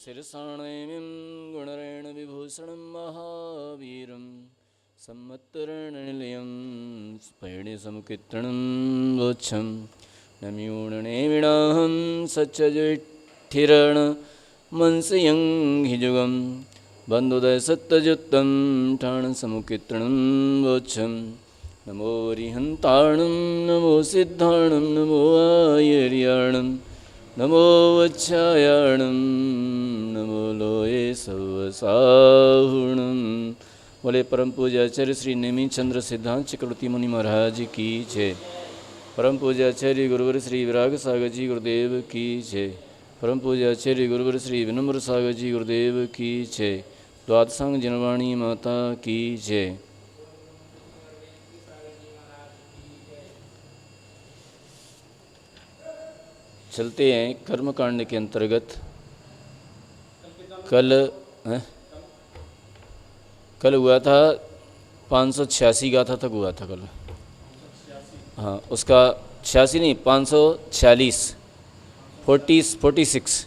शिरसाणैमिं गुणरेण विभूषणं महावीरं संवत्सरणनिलयं स्फटिकसमुत्कीर्णं वोच्छं नम्यूणनेमिणाहं सच्चजुष्ठिरणमंसयं हि जुगं बन्धुदयसत्तजुत्तं ठाणसमुत्कीर्णं वोच्छं नमो रिहन्ताणं नमो सिद्धाणं नमो आयर्याणं नमो वच्छायाणं नमो लोये सवसाहुणं। बोले परम पूज्य आचार्य श्री नेमिचंद्र सिद्धांत चक्रवर्ती मुनि महाराज की जय। परम पूज्य आचार्य गुरुवर श्री विराग सागर जी गुरुदेव की जय। परम पूज्य आचार्य गुरुवर श्री विनम्र सागर जी गुरुदेव की जय। द्वादशांग जनवाणी माता की जय। चलते हैं कर्मकांड के अंतर्गत। कल हुआ था 586 गाथा तक हुआ था कल। हाँ, उसका 86 नहीं 546 46।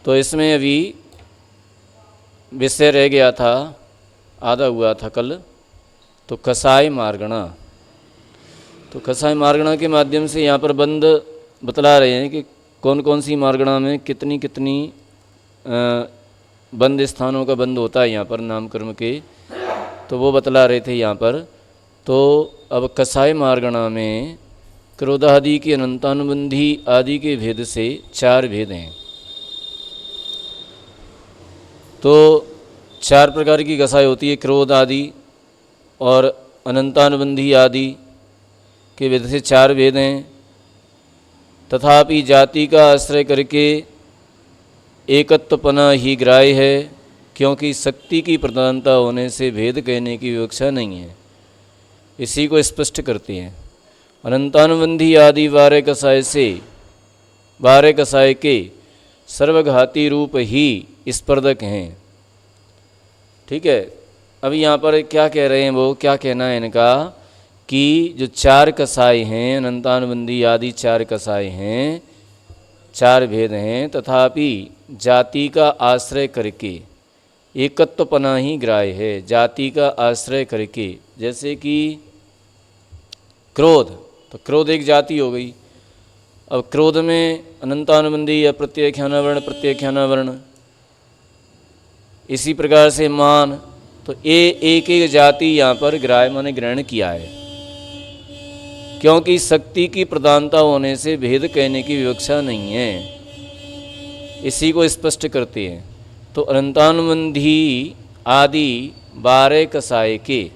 तो इसमें अभी विषय रह गया था, आधा हुआ था कल। तो कसाई मार्गणा, तो कसाई मार्गणा के माध्यम से यहाँ पर बंद बतला रहे हैं कि कौन कौन सी मार्गणा में कितनी कितनी बंद स्थानों का बंद होता है यहाँ पर नामकर्म के, तो वो बतला रहे थे यहाँ पर। तो अब कसाई मार्गणा में क्रोधादि के अनंतानुबंधी आदि के भेद से 4 भेद हैं। तो 4 प्रकार की कसाई होती है, क्रोध आदि और अनंतानुबंधी आदि के भेद से 4 भेद हैं। तथापि जाति का आश्रय करके एकत्वपना ही ग्राह्य है, क्योंकि शक्ति की प्रधानता होने से भेद कहने की विवक्षा नहीं है। इसी को स्पष्ट करते हैं। अनंतानुबंधी आदि 12 कसाय से 12 कसाय के सर्वघाती रूप ही स्पर्धक हैं। ठीक है। अब यहाँ पर क्या कह रहे हैं, वो क्या कहना है इनका कि जो 4 कसाई हैं, अनंतानुबंधी आदि 4 कसाई हैं, 4 भेद हैं, तथापि जाति का आश्रय करके एकत्वपना ही ग्राह्य है। जाति का आश्रय करके, जैसे कि क्रोध, तो क्रोध एक जाति हो गई। अब क्रोध में अनंतानुबंधी या प्रत्यख्यानावर्ण प्रत्यख्यानावर्ण, इसी प्रकार से मान, तो एक एक जाति यहाँ पर ग्राह्य माने ग्रहण किया है, क्योंकि शक्ति की प्रधानता होने से भेद कहने की विवक्षा नहीं है। इसी को स्पष्ट करते हैं। तो अनंतानुबंधी आदि 12 कसाय के,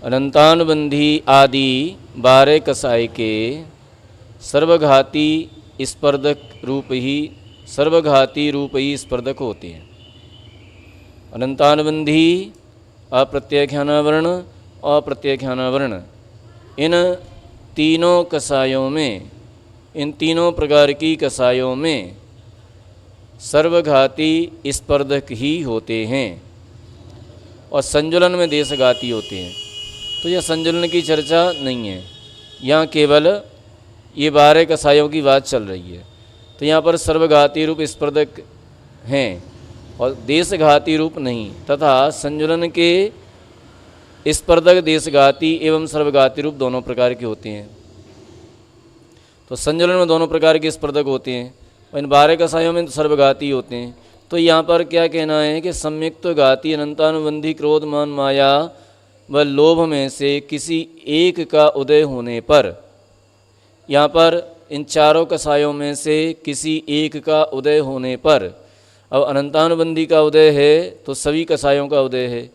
अनंतानुबंधी आदि 12 कसाय के सर्वघाती स्पर्धक रूप ही, सर्वघाती रूप ही स्पर्धक होते हैं। अनंतानुबंधी, अप्रत्यख्यानावर्ण, अप्रत्यख्यानावर्ण, इन तीनों कसायों में, इन तीनों प्रकार की कसायों में सर्वघाती स्पर्धक ही होते हैं और संजुलन में देशघाती होते हैं। तो यह संजुलन की चर्चा नहीं है, यहाँ केवल ये 12 कसायों की बात चल रही है। तो यहाँ पर सर्वघाती रूप स्पर्धक हैं और देशघाती रूप नहीं, तथा संजुलन के स्पर्धक देशघाती एवं सर्वघाती रूप दोनों प्रकार के होते हैं। तो संजुलन में दोनों प्रकार के स्पर्धक होते हैं और इन 12 कसायों में सर्वघाती होते हैं। तो यहाँ पर क्या कहना है कि सम्यक्त घाती अनंतानुबंधी क्रोध मान माया व लोभ में से किसी एक का उदय होने पर, यहाँ पर इन 4 कसायों में से किसी एक का उदय होने पर, अब अनंतानुबंधी का उदय है तो सभी कसायों का उदय है,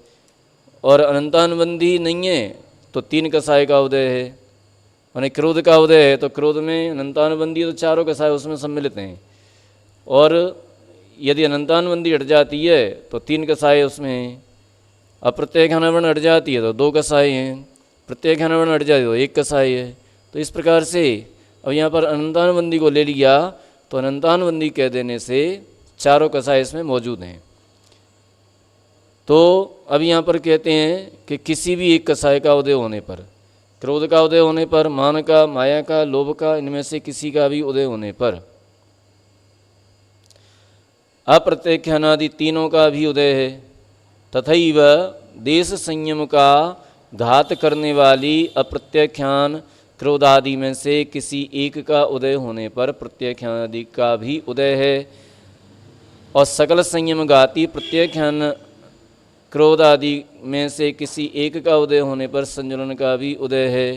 और अनंतानुबंधी नहीं है तो 3 कसाय का उदय है। माने क्रोध का उदय है तो क्रोध में अनंतानुबंधी तो 4 कसाय उसमें सम्मिलित हैं, और यदि अनंतानुबंधी हट जाती है तो 3 कसाय उसमें हैं। अप्रत्यख्यानावर्ण हट जाती है तो 2 कसाय हैं, प्रत्यख्यानावर्ण हट जाती है तो 1 कसाय है। तो इस प्रकार से अब यहाँ पर अनंतानुबंधी को ले लिया तो अनंतानुबंधी कह देने से 4 कसाय इसमें मौजूद हैं। तो अब यहाँ पर कहते हैं कि किसी भी एक कसाय का उदय होने पर, क्रोध का उदय होने पर, मान का, माया का, लोभ का, इनमें से किसी का भी उदय होने पर अप्रत्याख्यानादि तीनों का भी उदय है। तथैव देश संयम का घात करने वाली अप्रत्याख्यान क्रोधादि में से किसी एक का उदय होने पर प्रत्याख्यानादि का भी उदय है। और सकल संयम घाती प्रत्याख्यान क्रोध आदि में से किसी एक का उदय होने पर संजुलन का भी उदय है।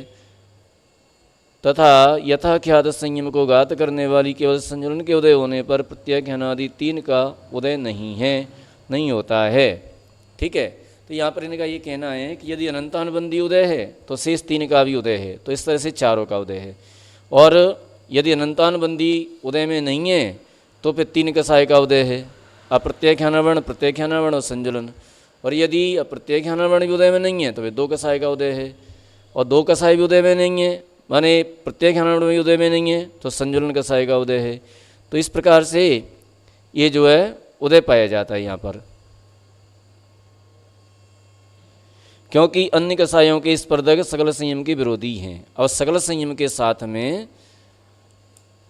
तथा यथाख्यात संयम को घात करने वाली केवल संजुलन के उदय होने पर प्रत्याख्यान आदि तीन का उदय नहीं होता है। ठीक है, तो यहाँ पर इनका ये कहना है कि यदि अनंतानुबंधी उदय है तो शेष तीन का भी उदय है, तो इस तरह से चारों का उदय है। और यदि अनंतानुबंधी उदय में नहीं है तो फिर तीन कसाय का उदय है, अप्रत्याख्यानवर्ण, प्रत्याख्यानवर्ण और संजुलन। और यदि अप्रत्याख्यानवर्ण भी उदय में नहीं है तो फिर दो कसाय का उदय है, और दो कसाय भी उदय में नहीं है माने प्रत्याख्यानवर्ण भी उदय में नहीं है तो संजुलन कसाय का उदय है। तो इस प्रकार से ये जो है उदय पाया जाता है यहाँ पर, क्योंकि अन्य कसायों के स्पर्धक सकल संयम के विरोधी हैं और सकल संयम के साथ में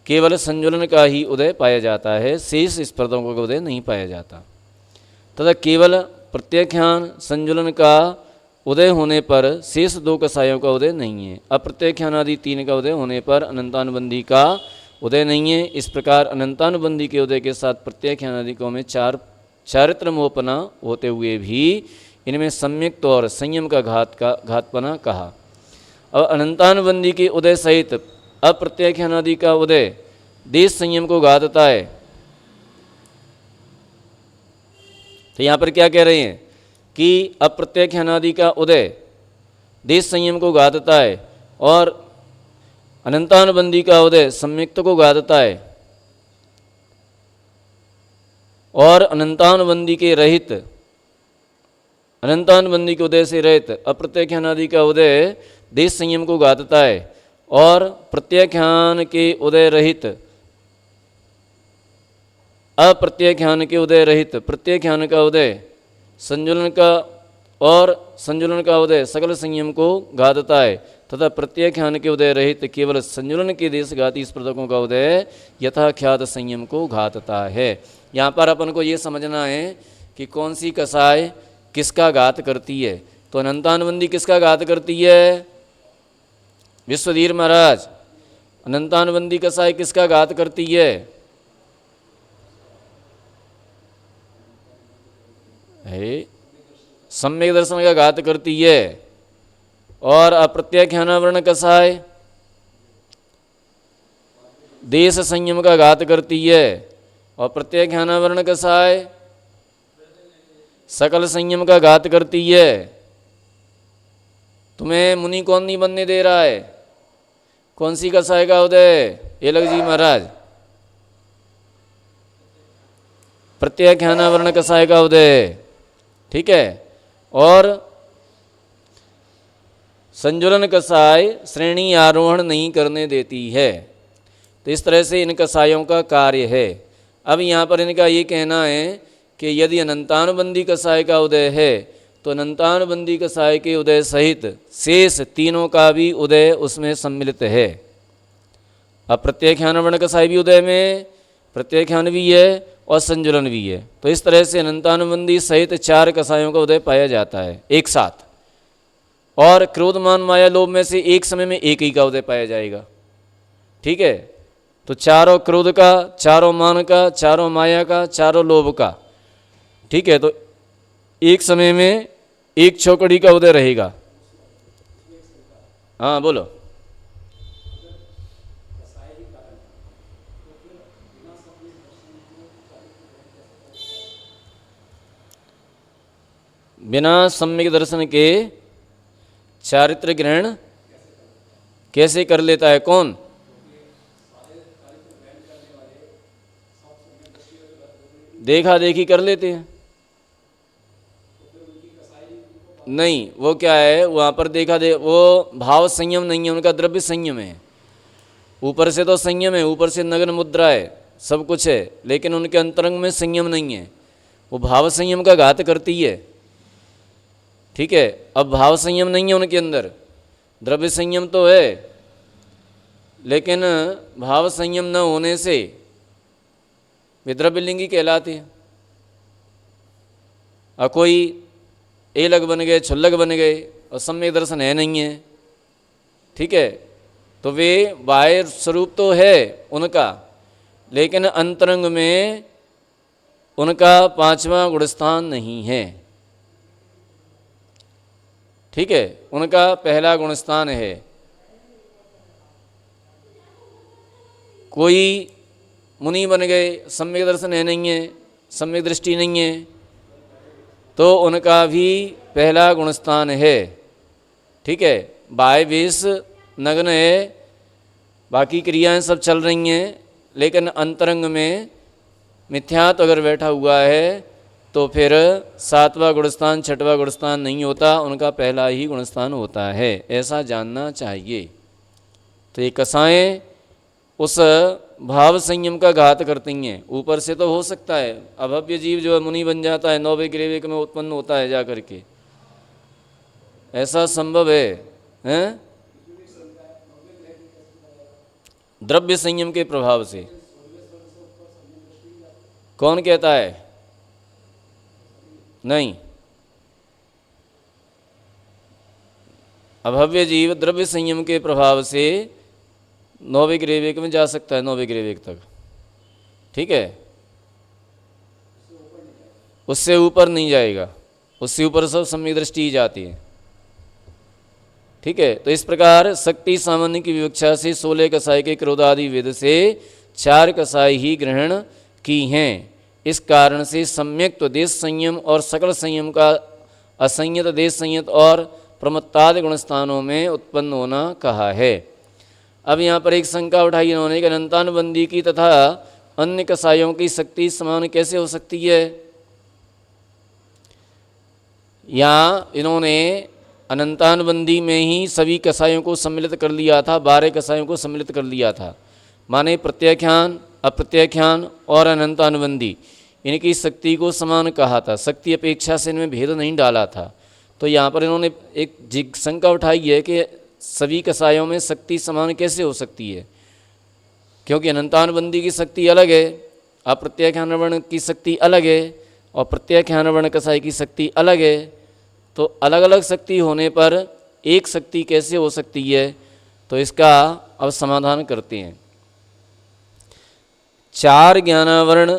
केवल संजुलन का ही उदय पाया जाता है, शेष स्पर्धकों का उदय नहीं पाया जाता। तथा केवल प्रत्याख्यान संजुलन का उदय होने पर शेष दो कसायों का उदय नहीं है। अप्रत्याख्यान आदि तीन का उदय होने पर अनंतानुबंधी का उदय नहीं है। इस प्रकार अनंतानुबंधी के उदय के साथ प्रत्याख्यान आदि को में चारित्रमोपना होते हुए भी इनमें सम्यक्त और संयम का घातपना कहा। अब अनंतानुबंधी के उदय सहित अप्रत्याख्यान आदि का उदय देश संयम को घातता है। तो यहाँ पर क्या कह रहे हैं कि अप्रत्याख्यान आदि का उदय देश संयम को घातता है और अनंतानुबंधी का उदय सम्यक्त को घातता है। और अनंतानुबंधी के रहित, अनंतानुबंधी के उदय से रहित अप्रत्याख्यान आदि का उदय देश संयम को घातता है। और प्रत्याख्यान के उदय रहित, अप्रत्याख्यान के उदय रहित प्रत्याख्यान का उदय संजुलन का और संजुलन का उदय सकल संयम को घातता है। तथा प्रत्याख्यान के उदय रहित केवल संजुलन के देशघाती स्पर्धकों का उदय यथाख्यात संयम को घातता है। यहाँ पर अपन को ये समझना है कि कौन सी कसाय किसका घात करती है। तो अनंतानुबंधी किसका घात करती है? विश्वधीर महाराज, अनंतानुबंधी कसाय किसका घात करती है? सम्यक दर्शन का घात करती है। और अप्रत्याख्यानावरण कसाय देश संयम का घात करती है। और प्रत्याख्यानावरण कसाय सकल संयम का घात करती है। तुम्हें मुनि कौन नहीं बनने दे रहा है? कौन सी कसाय का उदय? ये लग जी महाराज, प्रत्याख्यानावरण कसाय का उदय। ठीक है। और संजुलन कसाय श्रेणी आरोहण नहीं करने देती है। तो इस तरह से इन कसायों का कार्य है। अब यहाँ पर इनका ये कहना है कि यदि अनंतानुबंधी कसाय का उदय है तो अनंतानुबंधी कसाय के उदय सहित शेष तीनों का भी उदय उसमें सम्मिलित है। अब प्रत्याख्यानावरण कसाय भी उदय में, प्रत्याख्यान भी है और संजुलन भी है। तो इस तरह से अनंतानुबंधी सहित चार कसायों का उदय पाया जाता है एक साथ। और क्रोध मान माया लोभ में से एक समय में एक ही का उदय पाया जाएगा। ठीक है। तो चारों क्रोध का, चारों मान का, चारों माया का, चारों लोभ का। ठीक है। तो एक समय में एक चौकड़ी का उदय रहेगा। हाँ बोलो। बिना सम्यक दर्शन के चारित्र ग्रहण कैसे कर लेता है? कौन? देखा देखी कर लेते हैं। नहीं, वो क्या है, वहाँ पर वो भाव संयम नहीं है, उनका द्रव्य संयम है। ऊपर से तो संयम है, ऊपर से नग्न मुद्रा है, सब कुछ है, लेकिन उनके अंतरंग में संयम नहीं है। वो भाव संयम का घात करती है। ठीक है। अब भाव संयम नहीं है उनके अंदर, द्रव्य संयम तो है, लेकिन भाव संयम न होने से वे द्रव्यलिंगी कहलाते हैं। और कोई एलग बन गए, छुल्लग बन गए और सम्यक दर्शन है नहीं है, ठीक है, तो वे बाह्य स्वरूप तो है उनका, लेकिन अंतरंग में उनका पांचवा गुणस्थान नहीं है, ठीक है, उनका पहला गुणस्थान है। कोई मुनि बन गए, सम्यक दर्शन है नहीं है, सम्यक दृष्टि नहीं है, तो उनका भी पहला गुणस्थान है, ठीक है। बाह्य वेश नग्न है, बाकी क्रियाएं सब चल रही हैं, लेकिन अंतरंग में मिथ्यात्व अगर बैठा हुआ है तो फिर सातवां गुणस्थान छठवां गुणस्थान नहीं होता, उनका पहला ही गुणस्थान होता है, ऐसा जानना चाहिए। तो ये कसाएं उस भाव संयम का घात करती हैं। ऊपर से तो हो सकता है अभव्य जीव जो है मुनि बन जाता है, 9वें ग्रेविक में उत्पन्न होता है जा करके, ऐसा संभव है, हैं? द्रव्य संयम के प्रभाव से। कौन कहता है? नहीं, अभव्य जीव द्रव्य संयम के प्रभाव से 9वें ग्रेविक में जा सकता है, 9वें ग्रेविक तक, ठीक है, उससे ऊपर नहीं जाएगा, उससे ऊपर सब सम्यक दृष्टि ही जाती है, ठीक है। तो इस प्रकार शक्ति सामान्य की विवक्षा से 16 कसाई के क्रोधादि वेद से 4 कसाई ही ग्रहण की हैं। इस कारण से सम्यक तो देश संयम और सकल संयम का असंयत देश संयत और प्रमत्तादि गुणस्थानों में उत्पन्न होना कहा है। अब यहाँ पर एक शंका उठाई इन्होंने कि अनंतानुबंधी की तथा अन्य कसाइयों की शक्ति समान कैसे हो सकती है। यहाँ इन्होंने अनंतानुबंधी में ही सभी कसाइयों को सम्मिलित कर लिया था, 12 कसाइयों को सम्मिलित कर लिया था, माने प्रत्याख्यान अप्रत्याख्यान और अनंतानुबंधी इनकी शक्ति को समान कहा था, शक्ति अपेक्षा से इनमें भेद नहीं डाला था। तो यहाँ पर इन्होंने एक शंका उठाई है कि सभी कसायों में शक्ति समान कैसे हो सकती है, क्योंकि अनंतानुबंधी की शक्ति अलग है, अप्रत्याख्यान वर्ण की शक्ति अलग है और प्रत्याख्यान वर्ण कसाई की शक्ति अलग है। तो अलग अलग शक्ति होने पर एक शक्ति कैसे हो सकती है, तो इसका अब समाधान करते हैं। 4 ज्ञानावरण,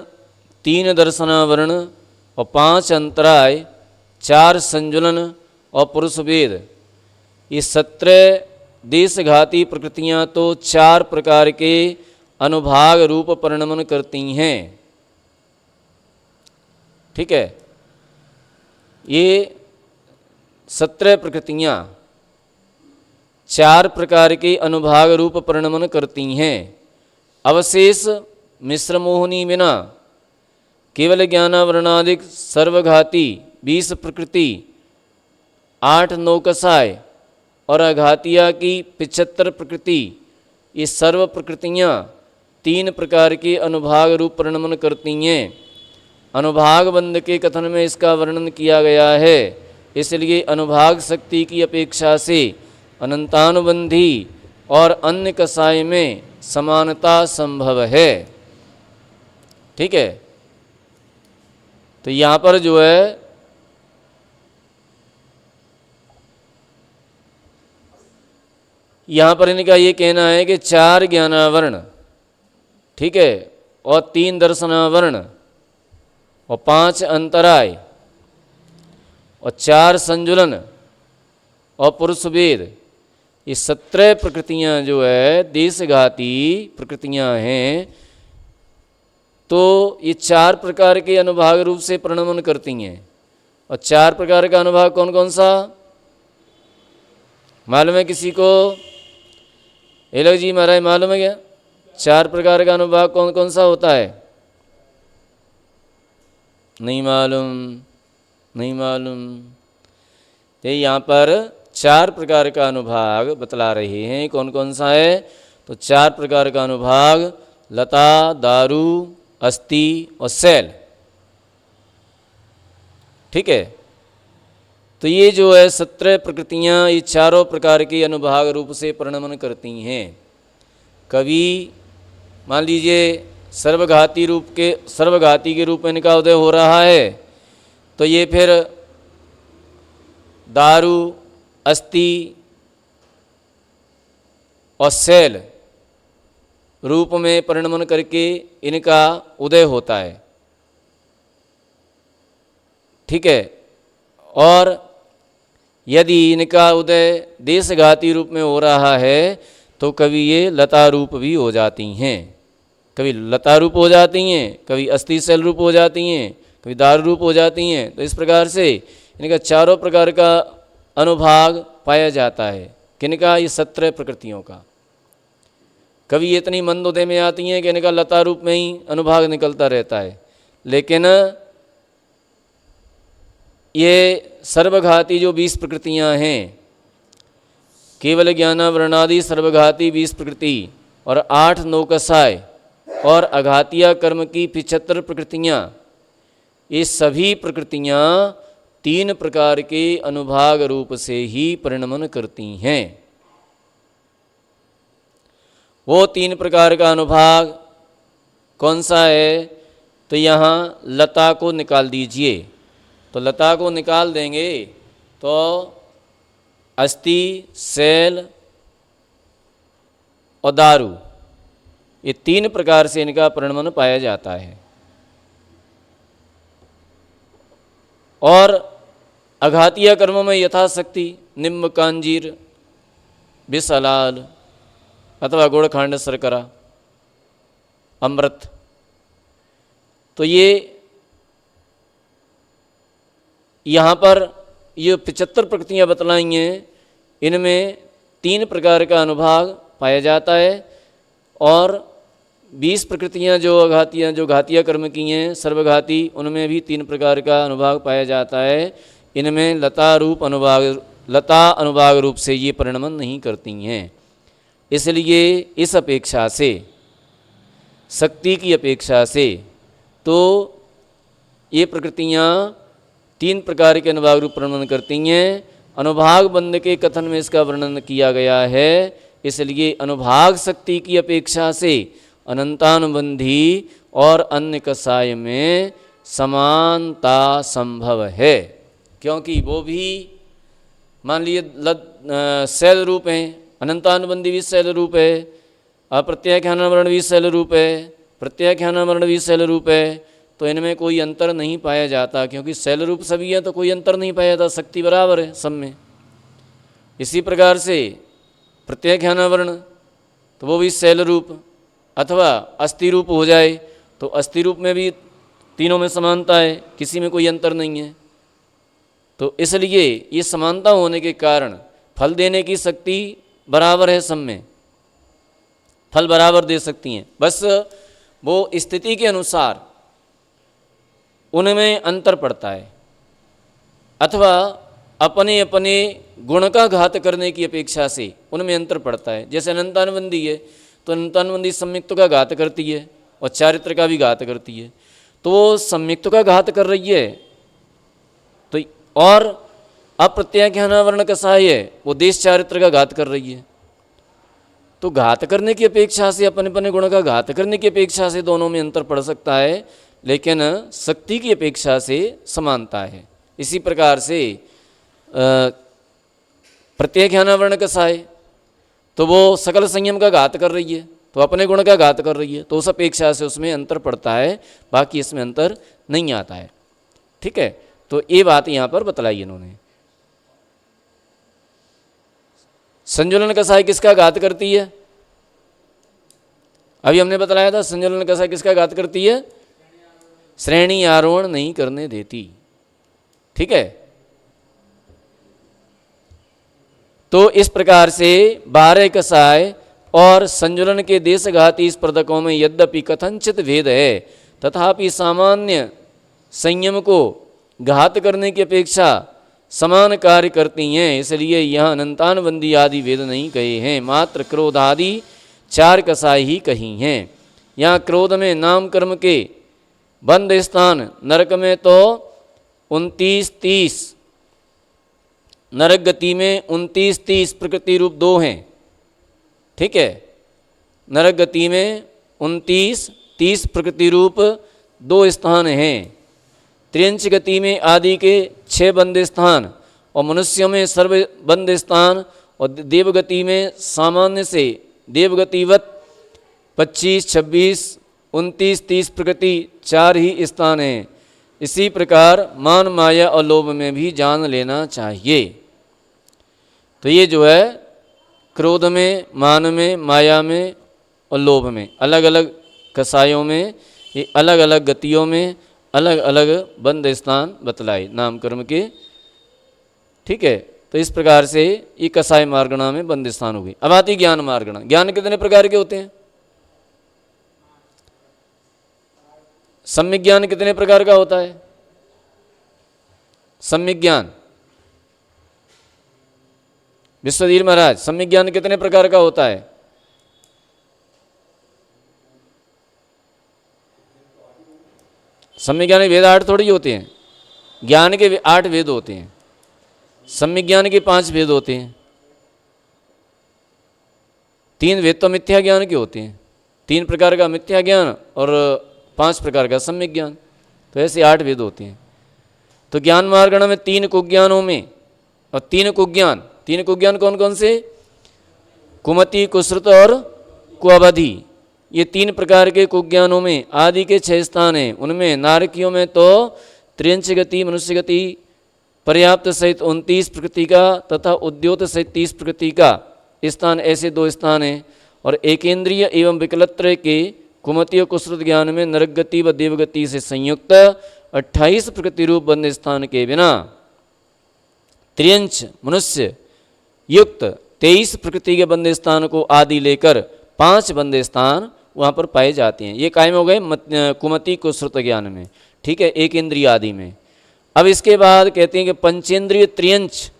3 दर्शनावरण और 5 अंतराय, 4 संजुलन और पुरुष भेद, ये 17 देशघाती प्रकृतियां तो 4 प्रकार के अनुभाग रूप परिणमन करती हैं, ठीक है। ये 17 प्रकृतियां 4 प्रकार के अनुभाग रूप परिणमन करती हैं। अवशेष मिश्र मोहनी बिना केवल ज्ञानावरणादिक सर्वघाती 20 प्रकृति, 8 नौकसाय और अघातिया की 75 प्रकृति, ये सर्व प्रकृतियाँ 3 प्रकार के अनुभाग रूप परिणमन करती हैं। अनुभाग बंध के कथन में इसका वर्णन किया गया है, इसलिए अनुभाग शक्ति की अपेक्षा से अनंतानुबंधी और अन्य कसाय में समानता संभव है, ठीक है। तो यहाँ पर जो है यहाँ पर इनका ये कहना है कि 4 ज्ञानावरण, ठीक है, और 3 दर्शनावरण और 5 अंतराय और 4 संजुलन और पुरुष भेद, ये 17 प्रकृतियाँ जो है देशघाती प्रकृतियाँ हैं, तो ये 4 प्रकार के अनुभाग रूप से परिणमन करती हैं। और 4 प्रकार का अनुभाग कौन कौन सा मालूम है किसी को? एलग जी महाराज मालूम है क्या 4 प्रकार का अनुभाग कौन कौन सा होता है? नहीं मालूम, नहीं मालूम। तो यहाँ पर 4 प्रकार का अनुभाग बतला रहे हैं, कौन कौन सा है? तो 4 प्रकार का अनुभाग लता, दारू, अस्थि और शैल, ठीक है। तो ये जो है 17 प्रकृतियाँ ये चारों प्रकार के अनुभाग रूप से परिणमन करती हैं। कभी मान लीजिए सर्वघाती के रूप में इनका उदय हो रहा है, तो ये फिर दारू, अस्थि और शैल रूप में परिणमन करके इनका उदय होता है। ठीक है। और यदि इनका उदय देशघाती रूप में हो रहा है तो कभी ये लता रूप भी हो जाती हैं, कभी लता रूप हो जाती हैं, कभी अस्थि शैल रूप हो जाती हैं, कभी दारू रूप हो जाती हैं। तो इस प्रकार से इनका चारों प्रकार का अनुभाग पाया जाता है। किनका? ये 17 प्रकृतियों का। कभी ये इतनी मंद उदय में आती हैं कि इनका लता रूप में ही अनुभाग निकलता रहता है, लेकिन ये सर्वघाती जो 20 प्रकृतियां हैं, केवल ज्ञानावरणादि सर्वघाती 20 प्रकृति और 8 नौकसाय और अघातिया कर्म की 75 प्रकृतियां, ये सभी प्रकृतियां 3 प्रकार के अनुभाग रूप से ही परिणमन करती हैं। वो 3 प्रकार का अनुभाग कौन सा है? तो यहाँ लता को निकाल दीजिए। तो लता को निकाल देंगे तो अस्थि, शैल और दारू, ये 3 प्रकार से इनका परिणमन पाया जाता है। और अघातिया कर्मों में यथाशक्ति निम्ब, कांजीर, विषलाल अथवा गुड़खांड, शर्करा, अमृत, तो ये यहाँ पर ये 75 प्रकृतियाँ बतलाई हैं, इनमें 3 प्रकार का अनुभाग पाया जाता है। और 20 प्रकृतियाँ जो घातिया कर्म की हैं सर्वघाती, उनमें भी 3 प्रकार का अनुभाग पाया जाता है। इनमें लता अनुभाग रूप से ये परिणमन नहीं करती हैं। इसलिए इस अपेक्षा से, शक्ति की अपेक्षा से, तो ये प्रकृतियाँ 3 प्रकार के अनुभाग रूप परिणमन करती हैं। अनुभाग बंध के कथन में इसका वर्णन किया गया है। इसलिए अनुभाग शक्ति की अपेक्षा से अनंतानुबंधी और अन्य कसाय में समानता संभव है, क्योंकि वो भी मान लीजिए शैल रूप हैं, अनंतानुबंधी भी शैल रूप है, अप्रत्याख्यानावरण भी शैल रूप है, प्रत्याख्यानावरण भी शैल रूप है। तो इनमें कोई अंतर नहीं पाया जाता, क्योंकि शैल रूप सभी है तो कोई अंतर नहीं पाया जाता, शक्ति बराबर है सब में। इसी प्रकार से प्रत्याख्यानावरण तो वो भी शैल रूप अथवा अस्थि रूप हो जाए तो अस्थि रूप में भी तीनों में समानता है, किसी में कोई अंतर नहीं है। तो इसलिए ये समानता होने के कारण फल देने की शक्ति बराबर है, सब में फल बराबर दे सकती हैं। बस वो स्थिति के अनुसार उनमें अंतर पड़ता है, अथवा अपने अपने गुण का घात करने की अपेक्षा से उनमें अंतर पड़ता है। जैसे अनंतानुबंधी है तो अनंतानुबंधी सम्यक्त का घात करती है और चारित्र का भी घात करती है, तो वो सम्यक्त का घात कर रही है। तो और अप्रत्याख्यानावरण कसाय है, वो देश चारित्र का घात कर रही है। तो घात करने की अपेक्षा से, अपने अपने गुण का घात करने की अपेक्षा से दोनों में अंतर पड़ सकता है, लेकिन शक्ति की अपेक्षा से समानता है। इसी प्रकार से प्रत्याख्यानावरण कसाय तो वो सकल संयम का घात कर रही है, तो अपने गुण का घात कर रही है, तो उस अपेक्षा से उसमें अंतर पड़ता है, बाकी इसमें अंतर नहीं आता है। ठीक है। तो ये बात यहाँ पर बतलाई इन्होंने। संजुलन कसाय किसका घात करती है? अभी हमने बतलाया था संजुलन कसाय किसका घात करती है? श्रेणी आरोहण नहीं करने देती। ठीक है। तो इस प्रकार से 12 कसाय और संजुलन के देशघाती स्पर्धकों में यद्यपि कथनचित भेद है, तथापि सामान्य संयम को घात करने की अपेक्षा समान कार्य करती हैं। इसलिए यहाँ अनंतानुबंधी आदि भेद नहीं कहे हैं, मात्र क्रोध आदि 4 कसाय ही कही हैं। यहाँ क्रोध में नाम कर्म के बंद स्थान नरक में तो 29-30, नरक गति में 29-30 प्रकृति रूप 2 हैं। ठीक है। नरक गति में 29 30 प्रकृति रूप 2 स्थान हैं। त्रियंच गति में आदि के 6 बंद स्थान और मनुष्यों में सर्व बंद स्थान, और देवगति में सामान्य से देवगतिवत 25, 26, 29, 30 प्रकृति 4 ही स्थान हैं। इसी प्रकार मान, माया और लोभ में भी जान लेना चाहिए। तो ये जो है क्रोध में, मान में, माया में और लोभ में, अलग अलग कसायों में, ये अलग अलग गतियों में अलग अलग बंद स्थान बतलाए नाम कर्म के। ठीक है, तो इस प्रकार से ये कसाय मार्गणा में बंद स्थान हो गई। अब आती ज्ञान मार्गणा। ज्ञान कितने प्रकार के होते हैं? सम्यक ज्ञान कितने प्रकार का होता है? सम्यक ज्ञान, विश्वधीर महाराज, सम्यक ज्ञान कितने प्रकार का होता है? सम्यक ज्ञान के वेद 8 थोड़ी होते हैं। ज्ञान के 8 वेद होते हैं, सम्यक ज्ञान के 5 वेद होते हैं। 3 वेद तो मिथ्या ज्ञान के होते हैं, 3 प्रकार का मिथ्या ज्ञान और 5 प्रकार का सम्यक ज्ञान, तो ऐसे 8 वेद होते हैं। तो ज्ञान मार्गण में 3 कुज्ञानों में, और 3 कुज्ञान कौन कौन से? कुमति, कुश्रुत और कुअवधि। ये 3 प्रकार के कुज्ञानों में आदि के 6 स्थान हैं। उनमें नारकियों में तो त्रियंच गति, मनुष्य गति, पर्याप्त सहित 29 प्रकृति का तथा उद्योत सहित 30 प्रकृति का स्थान, ऐसे 2 स्थान हैं। और एकेंद्रिय एवं विकलत्र के कुमति और कुश्रुत ज्ञान में नरक गति व देवगति से संयुक्त 28 प्रकृति रूप बंद स्थान के बिना त्रियंच मनुष्य युक्त 23 प्रकृति के बंद स्थान को आदि लेकर 5 बंद स्थान वहाँ पर पाए जाते हैं। ये कायम हो गए कुमति कुश्रुत ज्ञान में। ठीक है, एक इंद्रिय आदि में। अब इसके बाद कहते हैं कि पंचेंद्रिय त्रियंच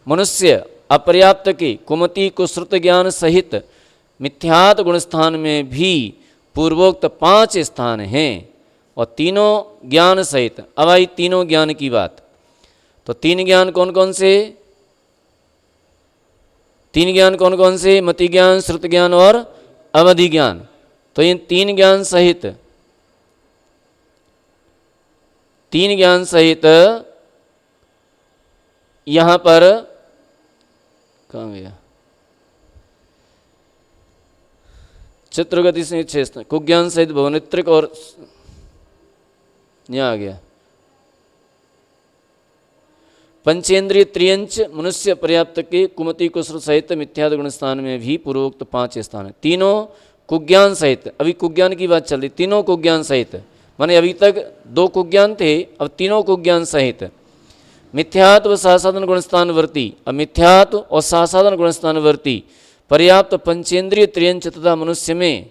मनुष्य अपर्याप्त के कुमति कुश्रुत ज्ञान सहित मिथ्यात गुण स्थान में भी पूर्वोक्त 5 स्थान हैं, और तीनों ज्ञान सहित। अब आई तीनों ज्ञान की बात। तो 3 ज्ञान कौन कौन से? 3 ज्ञान कौन कौन से? मति ज्ञान, श्रुत ज्ञान और अवधि ज्ञान। तो इन 3 ज्ञान सहित, 3 ज्ञान सहित यहां पर कहाँ गया? चित्रगति से 6 कुज्ञान सहित भवनित्रिक, और यहां आ गया पंचेंद्रिय त्रियंच मनुष्य पर्याप्त के कुमति कुश्रुत सहित मिथ्याद गुण स्थान में भी पूर्वोक्त 5 स्थान है। तीनों कुज्ञान सहित, अभी कुज्ञान की बात चल रही, तीनों कुज्ञान सहित, माने अभी तक 2 कुज्ञान थे, अब तीनों कुज्ञान सहित मिथ्यात्व व सासाधन गुणस्थान वर्ती, अब मिथ्यात्व और सासाधन गुणस्थान वर्ती पर्याप्त पंचेंद्रिय त्रियंच तथा मनुष्य में,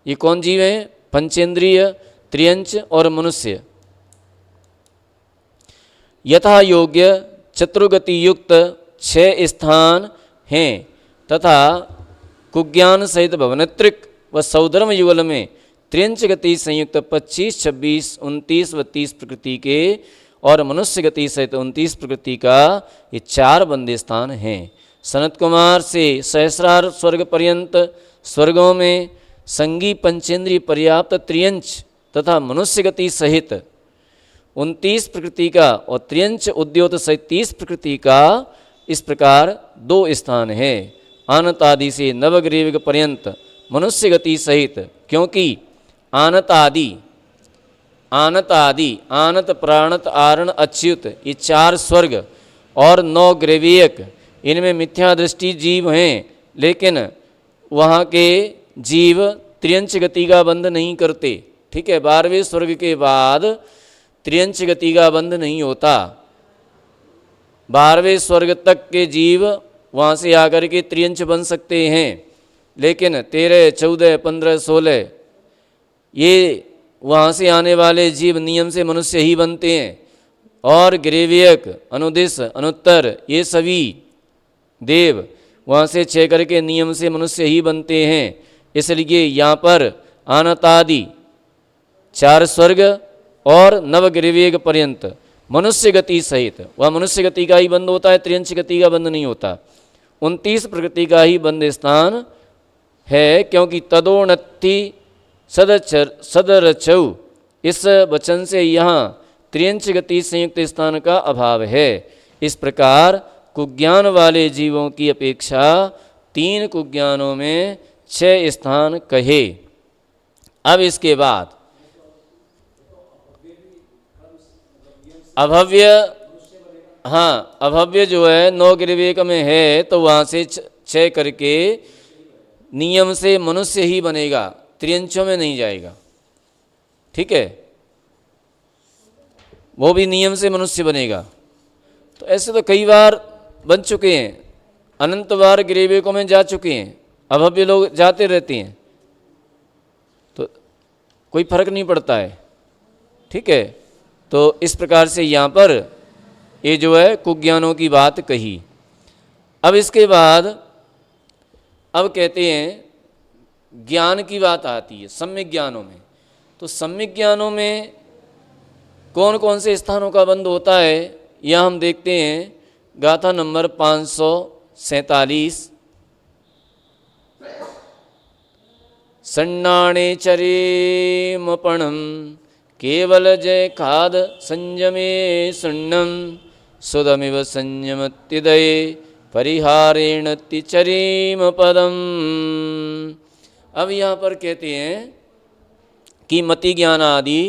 ये कौन जीव है? पंचेंद्रिय त्रियंच और मनुष्य यथा योग्य चतुर्गति युक्त 6 स्थान हैं, तथा कुज्ञान सहित भवनत्रिक व सौधर्म युगल में त्रियंच गति संयुक्त 25, 26, 29 व 30 प्रकृति के, और मनुष्य गति सहित 29 प्रकृति का ये 4 बंदे स्थान हैं। सनत कुमार से सहस्रार स्वर्ग पर्यंत स्वर्गों में संगी पंचेंद्रिय पर्याप्त त्रियंच तथा मनुष्य गति सहित 29 प्रकृति का और त्रियंच उद्योत सहित 30 प्रकृति का, इस प्रकार 2 स्थान है। आनत आदि से नवग्रीव पर्यंत मनुष्य गति सहित, क्योंकि आनत आदि, आनत प्राणत आरण अच्युत, ये 4 स्वर्ग और 9 ग्रेवियक, इनमें मिथ्या दृष्टि जीव हैं, लेकिन वहाँ के जीव त्रियंच गति का बंध नहीं करते। ठीक है, 12वें स्वर्ग के बाद त्रियंच गति का बंध नहीं होता। 12वें स्वर्ग तक के जीव वहाँ से आकर के त्रियंच बन सकते हैं, लेकिन 13, 14, 15, 16 ये वहाँ से आने वाले जीव नियम से मनुष्य ही बनते हैं। और ग्रेवियक, अनुदिश, अनुत्तर, ये सभी देव वहाँ से 6 करके नियम से मनुष्य ही बनते हैं। इसलिए यहाँ पर आनतादि 4 स्वर्ग और नवग्रीवेग पर्यंत मनुष्य गति सहित, वह मनुष्य गति का ही बंद होता है, त्रियंच गति का बंद नहीं होता। 29 प्रकृति का ही बंद स्थान है, क्योंकि तदोन्नति सदरचौ, इस वचन से यहाँ त्रियंच गति संयुक्त स्थान का अभाव है। इस प्रकार कुज्ञान वाले जीवों की अपेक्षा 3 कुज्ञानों में 6 स्थान कहे। अब इसके बाद अभव्य, हाँ अभव्य जो है 9 गिरिवेक में है, तो वहाँ से 6 करके नियम से मनुष्य ही बनेगा, त्रियंचों में नहीं जाएगा। ठीक है, वो भी नियम से मनुष्य बनेगा। तो ऐसे तो कई बार बन चुके हैं, अनंत बार गिरिवेकों में जा चुके हैं, अभव्य लोग जाते रहते हैं, तो कोई फर्क नहीं पड़ता है। ठीक है, तो इस प्रकार से यहाँ पर ये जो है कुज्ञानों की बात कही। अब इसके बाद अब कहते हैं ज्ञान की बात आती है सम्यक ज्ञानों में। तो सम्यक ज्ञानों में कौन कौन से स्थानों का बंध होता है, यह हम देखते हैं। गाथा नंबर 547। सन्नाणे चरेमपणम केवल जय खाद संयमे सुन्नम सुदमिव संयमत्युदये परिहारेण तिचरीम पदम। अब यहाँ पर कहते हैं कि मति ज्ञान आदि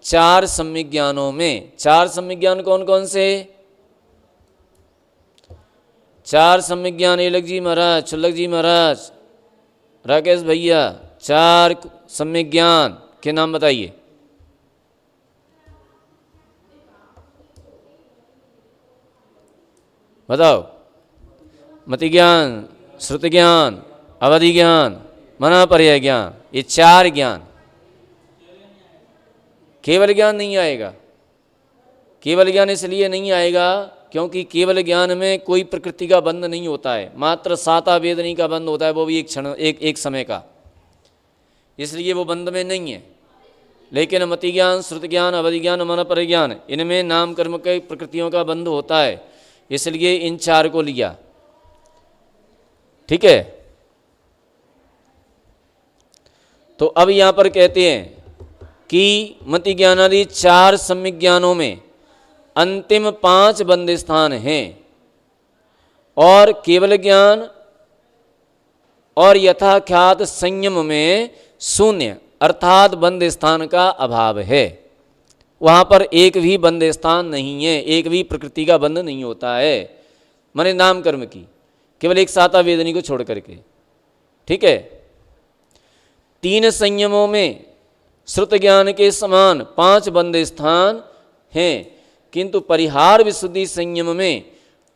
4 सम्यक ज्ञानों में, 4 सम्यक ज्ञान कौन कौन से? 4 सम्यक ज्ञान एलक जी महाराज, छुल्लक जी महाराज, राकेश भैया, 4 सम्यक ज्ञान के नाम बताइए। बताओ। मति ज्ञान, श्रुति ज्ञान, अवधि ज्ञान, मनापर्य ज्ञान, ये 4 ज्ञान। केवल ज्ञान नहीं आएगा। केवल ज्ञान इसलिए नहीं आएगा क्योंकि केवल ज्ञान में कोई प्रकृति का बंध नहीं होता है, मात्र साता वेदनी का बंध होता है, वो भी एक क्षण एक समय का, इसलिए वो बंध में नहीं है। लेकिन मति ज्ञान, श्रुति ज्ञान, अवधि ज्ञान, मनपर्य ज्ञान, इनमें नाम कर्म के प्रकृतियों का बंध होता है, इसलिए इन 4 को लिया। ठीक है, तो अब यहां पर कहते हैं कि मति ज्ञान आदि 4 सम्यक ज्ञानों में अंतिम 5 बंध स्थान हैं, और केवल ज्ञान और यथाख्यात संयम में शून्य अर्थात बंध स्थान का अभाव है। वहाँ पर एक भी बंध स्थान नहीं है, एक भी प्रकृति का बंध नहीं होता है, माने नाम कर्म की, केवल एक साता वेदनी को छोड़ करके। ठीक है, 3 संयमों में श्रुत ज्ञान के समान 5 बंध स्थान हैं, किंतु परिहार विशुद्धि संयम में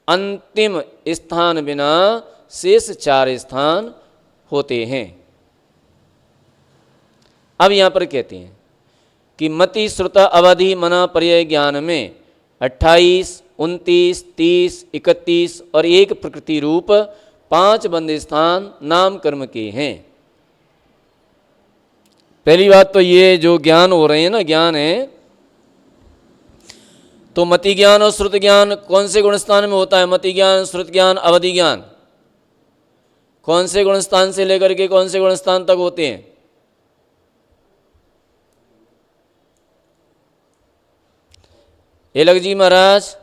अंतिम स्थान बिना शेष 4 स्थान होते हैं। अब यहाँ पर कहते हैं कि मति श्रुत अवधि मना पर्याय ज्ञान में 28, 29, 30, 31 और 1 प्रकृति रूप 5 बंध स्थान नाम कर्म के हैं। पहली बात तो ये जो ज्ञान हो रहे हैं ना, ज्ञान है, तो मति ज्ञान और श्रुत ज्ञान कौन से गुणस्थान में होता है? मति ज्ञान, श्रुत ज्ञान, अवधि ज्ञान कौन से गुणस्थान से लेकर के कौन से गुणस्थान तक होते हैं? एलक जी महाराज,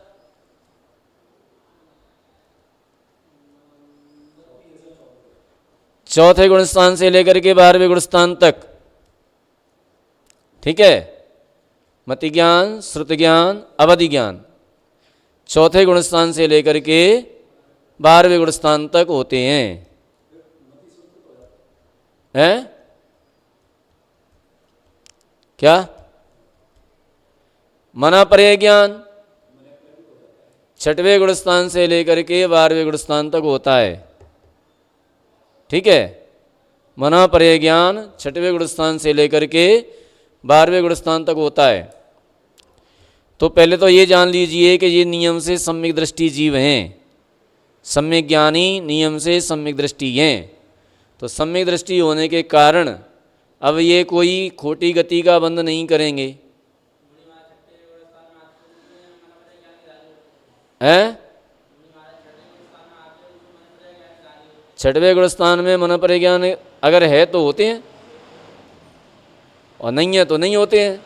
चौथे गुणस्थान से लेकर के 12वें गुणस्थान तक। ठीक है, मति ज्ञान, श्रुत ज्ञान, अवधि ज्ञान चौथे गुणस्थान से लेकर के 12वें गुणस्थान तक होते हैं। हैं? क्या? मना पर्याय ज्ञान 6वें गुणस्थान से लेकर के 12वें गुणस्थान तक होता है। ठीक है, मना पर्याय ज्ञान 6वें गुणस्थान से लेकर के 12वें गुणस्थान तक होता है। तो पहले तो ये जान लीजिए कि ये नियम से सम्यक दृष्टि जीव हैं, सम्यक ज्ञानी नियम से सम्यक दृष्टि हैं। तो सम्यक दृष्टि होने के कारण अब ये कोई खोटी गति का बंध नहीं करेंगे। हैं? 6वें गुणस्थान में मन पर्य ज्ञान अगर है तो होते हैं, और नहीं है तो नहीं होते हैं।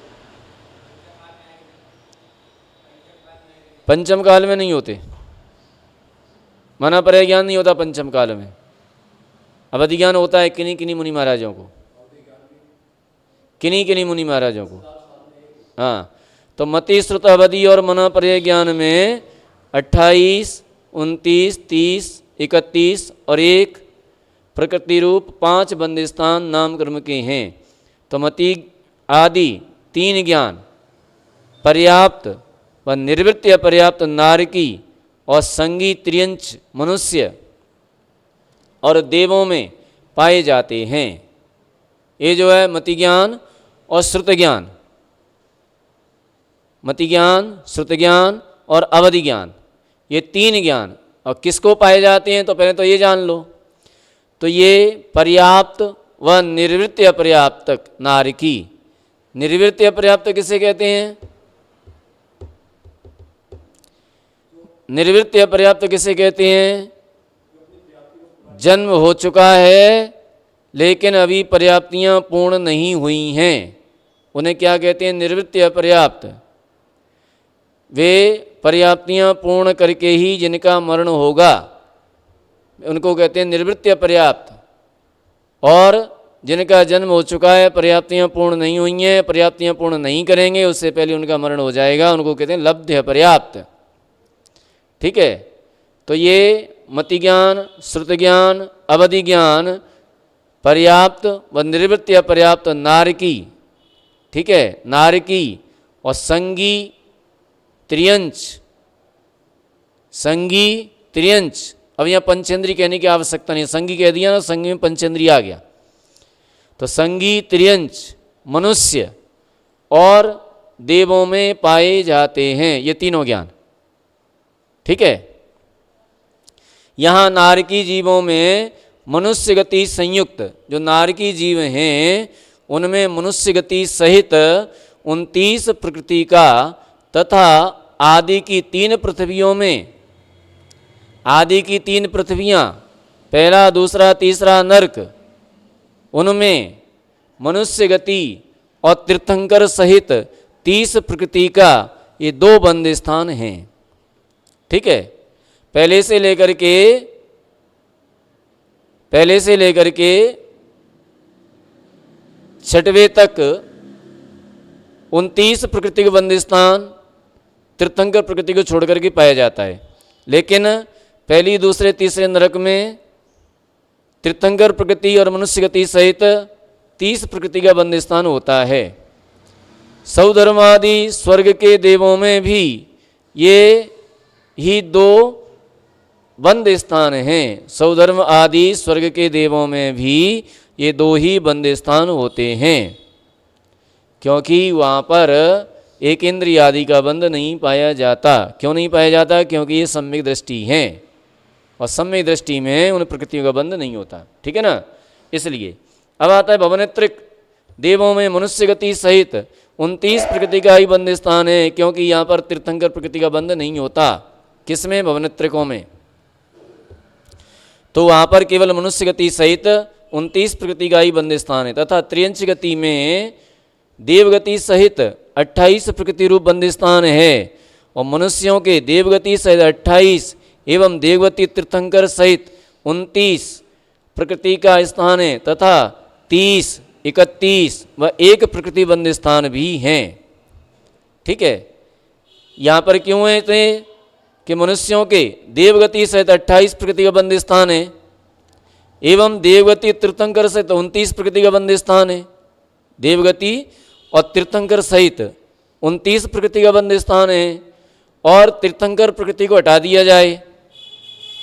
पंचम काल में नहीं होते, मना पर ज्ञान नहीं होता पंचम काल में। अवधि ज्ञान होता है किन्हीं किन्हीं मुनि महाराजों को, किन्हीं किन्हीं मुनि महाराजों को। हाँ, तो मति श्रुत अवधि और मना पर ज्ञान में 28, 29, 30, 31 और 1 प्रकृति रूप 5 बंद स्थान नाम कर्म के हैं। तो मति आदि 3 ज्ञान पर्याप्त व निर्वृत्त अपर्याप्त नारकी और संगी त्रियंच मनुष्य और देवों में पाए जाते हैं। ये जो है मति ज्ञान और श्रुत ज्ञान, मति ज्ञान, श्रुत ज्ञान और अवधि ज्ञान, ये 3 ज्ञान। और किसको पाए जाते हैं तो पहले तो ये जान लो। तो ये पर्याप्त व निर्वृत्त अपर्याप्त नारकी। निर्वृत्त अपर्याप्त किसे कहते हैं? निर्वृत्त अपर्याप्त किसे कहते हैं? जन्म हो चुका है लेकिन अभी पर्याप्तियां पूर्ण नहीं हुई हैं, उन्हें क्या कहते हैं? निर्वृत्त अपर्याप्त। वे पर्याप्तियां पूर्ण करके ही जिनका मरण होगा उनको कहते हैं निर्वृत्त अपर्याप्त। और जिनका जन्म हो चुका है, पर्याप्तियां पूर्ण नहीं हुई हैं, पर्याप्तियां पूर्ण नहीं करेंगे, उससे पहले उनका मरण हो जाएगा, उनको कहते हैं लब्ध अपर्याप्त। ठीक है, तो ये मति ज्ञान, श्रुत ज्ञान, अवधि ज्ञान, पर्याप्त व निर्वृत्त अपर्याप्त नारकी, ठीक है, नारकी और संगी त्रियंच, संगी त्रियंच। अब यहाँ पंचेंद्री कहने की आवश्यकता नहीं, संगी कह दिया ना, संगी में पंचेंद्री आ गया। तो संगी त्रियंच मनुष्य और देवों में पाए जाते हैं, ये तीनों ज्ञान। ठीक है, यहाँ नारकी जीवों में मनुष्य गति संयुक्त, जो नारकी जीव हैं उनमें मनुष्य गति सहित 29 प्रकृति का तथा आदि की 3 पृथ्वियों में, आदि की 3 पृथ्वियाँ, पहला दूसरा तीसरा नरक, उनमें मनुष्य गति और तीर्थंकर सहित 30 प्रकृति का ये 2 बंद स्थान हैं। ठीक है, पहले से लेकर के 6वें तक 29 प्रकृति के बंद स्थान तीर्थंकर प्रकृति को छोड़कर के पाया जाता है। लेकिन पहली दूसरे तीसरे नरक में तीर्थंकर प्रकृति और मनुष्य गति सहित 30 प्रकृति का बंद स्थान होता है। सौधर्मादि स्वर्ग के देवों में भी ये ही 2 बंद स्थान हैं। सौधर्म आदि स्वर्ग के देवों में भी ये 2 ही बंद स्थान होते हैं, क्योंकि वहाँ पर एक इंद्रिय आदि का बंध नहीं पाया जाता। क्यों नहीं पाया जाता? क्योंकि ये सम्यक दृष्टि हैं और सम्यक दृष्टि में उन प्रकृतियों का बंध नहीं होता। ठीक है ना, इसलिए अब आता है भवनेत्रिक देवों में मनुष्य गति सहित 29 प्रकृति का ही बंध स्थान है, क्योंकि यहाँ पर तीर्थंकर प्रकृति का बंध नहीं होता। किसमें? भवनेत्रिकों में। तो वहाँ पर केवल मनुष्य गति सहित 29 प्रकृति का ही बंध स्थान है, तथा त्रियंच गति में देवगति सहित 28 प्रकृति रूप बंद स्थान है। और मनुष्यों के देवगति सहित 28 एवं देवगति तीर्थंकर सहित 29 प्रकृति का स्थान है, तथा 30, 31 व 1 प्रकृति बंद स्थान भी हैं। ठीक है, यहाँ पर क्यों है थे कि मनुष्यों के देवगति सहित 28 प्रकृति का बंद स्थान है एवं देवगति तीर्थंकर सहित 29 प्रकृति का बंद स्थान है। देवगति और तीर्थंकर सहित 29 प्रकृति का बंद स्थान है, और तीर्थंकर प्रकृति को हटा दिया जाए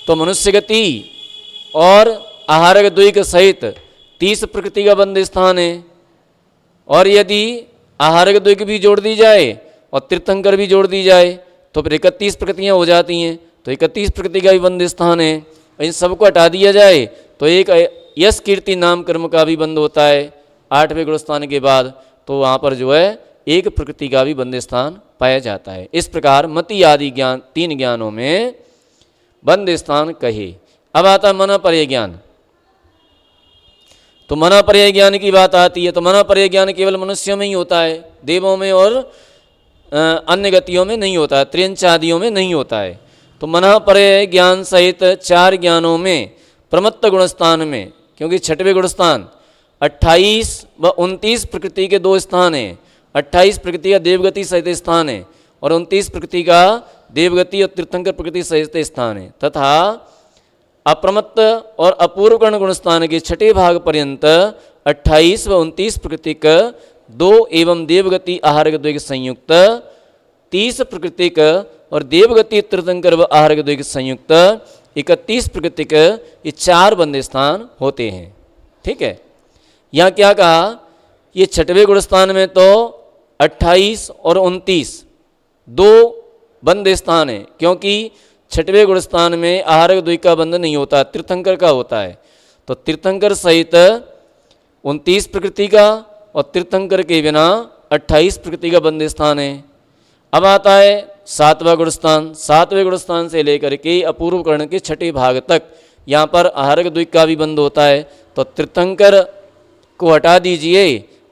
तो मनुष्य गति और आहारक द्वैक सहित 30 प्रकृति का बंद स्थान है। और यदि आहारक द्वैक भी जोड़ दी जाए और तीर्थंकर भी जोड़ दी जाए तो फिर 31 प्रकृतियाँ हो जाती हैं, तो 31 प्रकृति का भी बंद स्थान है। इन सबको हटा दिया जाए तो एक यश कीर्ति नाम कर्म का भी बंद होता है 8वें गुणस्थान के बाद, तो वहाँ पर जो है 1 प्रकृति का भी बंद स्थान पाया जाता है। इस प्रकार मति आदि ज्ञान 3 ज्ञानों में बंद स्थान कहे। अब आता मन पर ज्ञान। तो मना पर्याय ज्ञान की बात आती है, तो मना पर्याय ज्ञान केवल मनुष्यों में ही होता है, देवों में और अन्य गतियों में नहीं होता है, त्र्यंच आदियों में नहीं होता है। तो मना पर्याय ज्ञान सहित 4 ज्ञानों में प्रमत्त गुणस्थान में, क्योंकि छठवें गुणस्थान 28 व 29 प्रकृति के 2 स्थान हैं। 28 प्रकृति का देवगति सहित स्थान है और 29 प्रकृति का देवगति और तीर्थंकर प्रकृति सहित स्थान है। तथा अप्रमत्त और अपूर्व कर्ण गुणस्थान के छठे भाग पर्यंत 28 व 29 प्रकृतिक 2 एवं देवगति आहारक द्वैक संयुक्त 30 प्रकृतिक और देवगति तीर्थंकर व आहारक द्वैक संयुक्त 31 प्रकृतिक, ये 4 बंद स्थान होते हैं। ठीक है, यहाँ क्या कहा, ये छठवें गुणस्थान में तो 28 और 29 2 बंद स्थान है, क्योंकि छठवें गुणस्थान में आहारक द्वैक का बंध नहीं होता, तीर्थंकर का होता है। तो तीर्थंकर सहित 29 प्रकृति का और तीर्थंकर के बिना 28 प्रकृति का बंद स्थान है। अब आता है 7वां गुणस्थान। 7वें गुणस्थान से लेकर के अपूर्व कर्ण के छठे भाग तक यहाँ पर आहारक द्वैक का भी बंध होता है। तो तीर्थंकर को हटा दीजिए,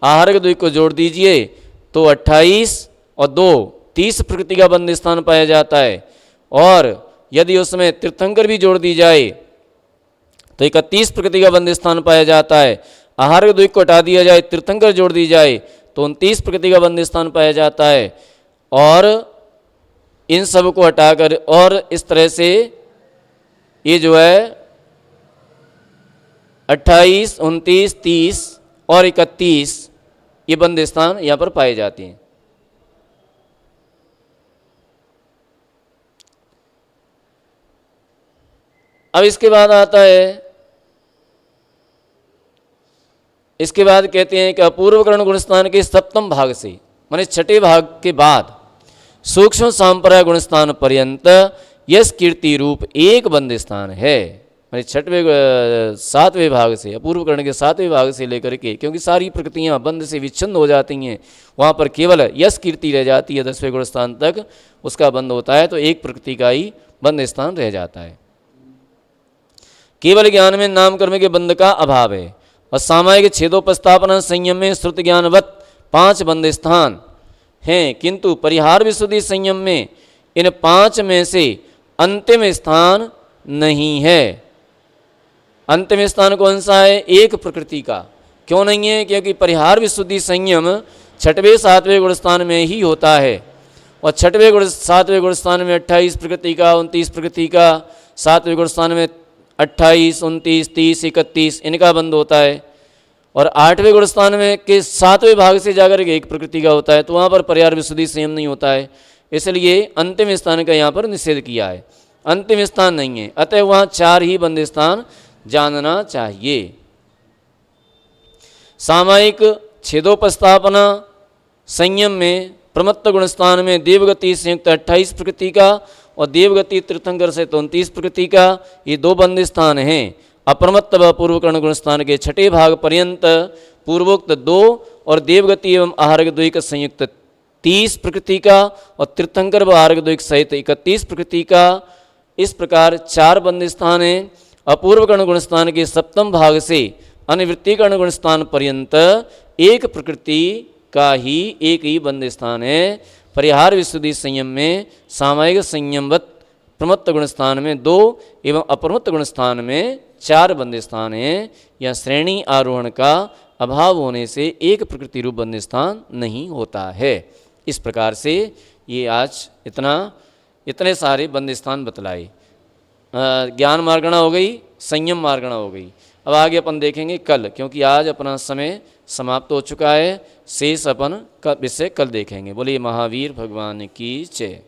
आहारक द्वैक को जोड़ दीजिए, तो 28 और 2 30 प्रकृति का बंद स्थान पाया जाता है। और यदि उसमें तीर्थंकर भी जोड़ दी जाए तो 31 प्रकृति का बंद स्थान पाया जाता है। आहारक द्वैक को हटा दिया जाए, तीर्थंकर जोड़ दी जाए तो 29 प्रकृति का बंद स्थान पाया जाता है। और इन सब को हटाकर और इस तरह से ये जो है 28, 29, 30 और 31 ये बंद स्थान यहाँ पर पाए जाते हैं। अब इसके बाद आता है, इसके बाद कहते हैं कि अपूर्व कर्ण गुणस्थान के सप्तम भाग से, माने छठे भाग के बाद सूक्ष्म सांप्रदाय गुणस्थान पर्यंत यश कीर्ति रूप एक बंद स्थान है। माने छठवें 7वें भाग से, अपूर्व कर्ण के 7वें भाग से लेकर के, क्योंकि सारी प्रकृतियां बंद से विच्छिन्न हो जाती हैं, वहाँ पर केवल यश कीर्ति रह जाती है। 10वें गुणस्थान तक उसका बंद होता है, तो एक प्रकृति का ही बंद स्थान रह जाता है। केवल ज्ञान में नाम कर्म के बंध का अभाव है। और सामायिक छेदोपस्थापना संयम में श्रुत ज्ञानवत 5 बंद स्थान हैं, किंतु परिहार विशुद्धि संयम में इन 5 में से अंतिम स्थान नहीं है। अंतिम स्थान कौन सा है? एक प्रकृति का। क्यों नहीं है? क्योंकि परिहार विशुद्धि संयम 6वें 7वें गुणस्थान में ही होता है। और 6वें 7वें गुणस्थान में 28 प्रकृति का, 29 प्रकृति का, 7वें गुणस्थान में 28, 29, 30, 31 इनका बंद होता है। और 8वें गुणस्थान में के 7वें भाग से जाकर के एक प्रकृति का होता है, तो वहाँ पर परिहार विशुद्धि संयम नहीं होता है। इसलिए अंतिम स्थान का यहाँ पर निषेध किया है, अंतिम स्थान नहीं है। अतः वहाँ 4 ही बंद स्थान जानना चाहिए। सामायिक छेदोपस्थापना संयम में प्रमत्त गुणस्थान में देवगति संयुक्त 28 प्रकृति का और देवगति तीर्थंकर से 29 प्रकृति का, ये 2 बंद स्थान हैं। अप्रमत्त व पूर्व कर्ण गुणस्थान के 6ठे भाग पर्यंत पूर्वोक्त 2 और देवगति एवं आहारक द्वैक संयुक्त 30 प्रकृति का और तीर्थंकर व आहारक द्वैक सहित 31 प्रकृति का, इस प्रकार 4 बंद स्थान हैं। अपूर्व कर्ण गुणस्थान के 7वें भाग से अनिवृत्ति कर्ण गुणस्थान पर्यंत एक प्रकृति का ही एक ही बंद स्थान है। परिहार विशुद्धि संयम में सामायिक संयमवत प्रमत्त गुणस्थान में 2 एवं अप्रमत्त गुणस्थान में 4 बंद स्थान हैं। यह श्रेणी आरोहण का अभाव होने से एक प्रकृति रूप बंद स्थान नहीं होता है। इस प्रकार से ये आज इतने सारे बंद स्थान बतलाए। ज्ञान मार्गणा हो गई, संयम मार्गणा हो गई। अब आगे अपन देखेंगे कल, क्योंकि आज अपना समय समाप्त हो चुका है। शेष अपन का विषय कल देखेंगे। बोलिए महावीर भगवान की जय।